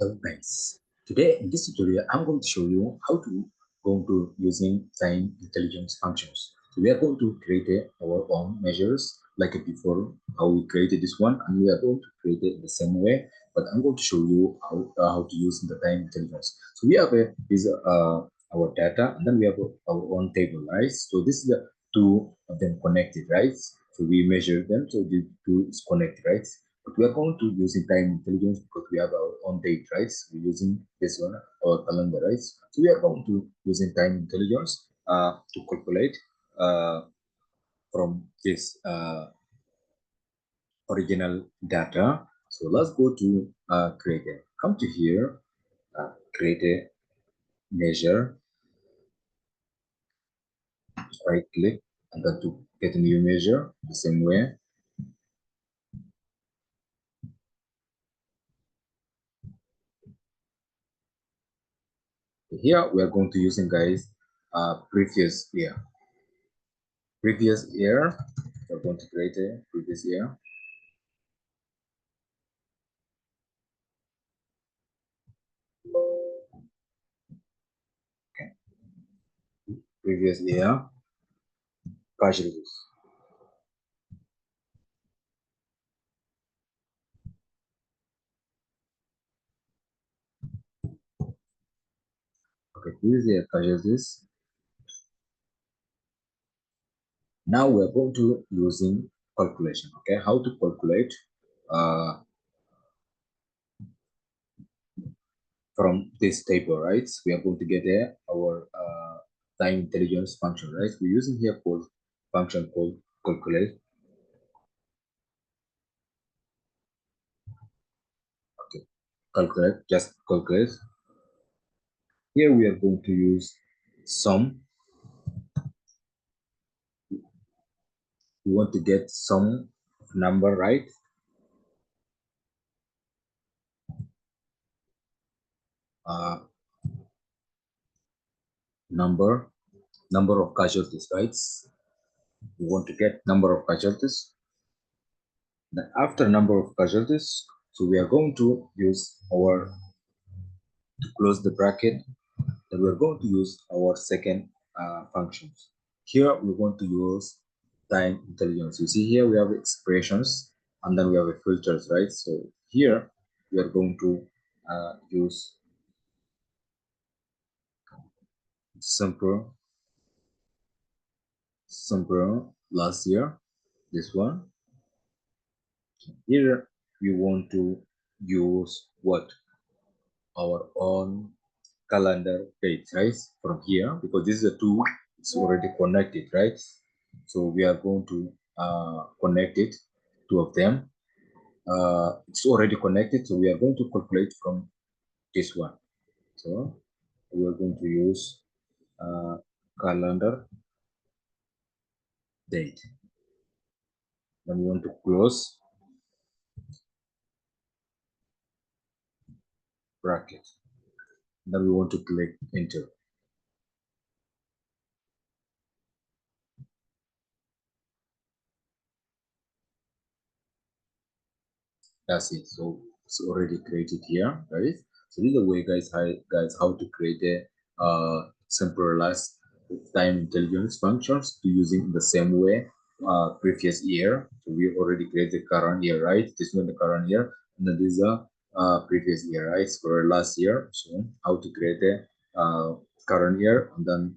Hello guys, today in this tutorial I'm going to show you how to go to using time intelligence functions. So we are going to create our own measures like before how we created this one, and we are going to create it in the same way, but I'm going to show you how to use the time intelligence. So we have our data, and then we have our own table, right? So this is the two of them connected, right? So we measure them, so the two is connected, right? But we are going to using time intelligence because we have our own date, right? So we're using this one, our calendar, right? So we are going to using time intelligence to calculate from this original data. So let's go to create a, come to here, create a measure, right click, and then to get a new measure the same way. Here we are going to using guys previous year. Previous year, we're going to create a previous year. Okay. Previous year casualties. Okay, previous year casualties. Now we're going to using calculation. Okay, how to calculate from this table, right? We are going to get our time intelligence function, right? We're using here called function called calculate. Okay, calculate, just calculate. Here we are going to use sum. We want to get sum number, right? Uh, number of casualties, right? We want to get number of casualties. Then after number of casualties, so we are going to use our, to close the bracket, then we're going to use our second functions. Here we're going to use time intelligence. You see here we have expressions, and then we have a filters, right? So here we are going to use simple last year, this one. Here we want to use what, our own calendar page, right? From here, because this is a two, it's already connected, right? So we are going to connect it, two of them. It's already connected, so we are going to calculate from this one. So we are going to use calendar date. Then we want to close bracket. Then we want to click enter. That's it. So it's already created here, right? So this is the way, guys, how to create a centralized time intelligence functions to using the same way previous year. So we already created current year, right? This one the current year, and then this is a previous year, right? For last year. So how to create a current year and then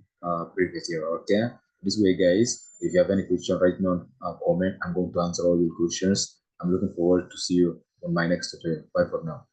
previous year. Okay. This way, guys. If you have any question right now, comment. I'm going to answer all your questions. I'm looking forward to see you on my next tutorial. Bye for now.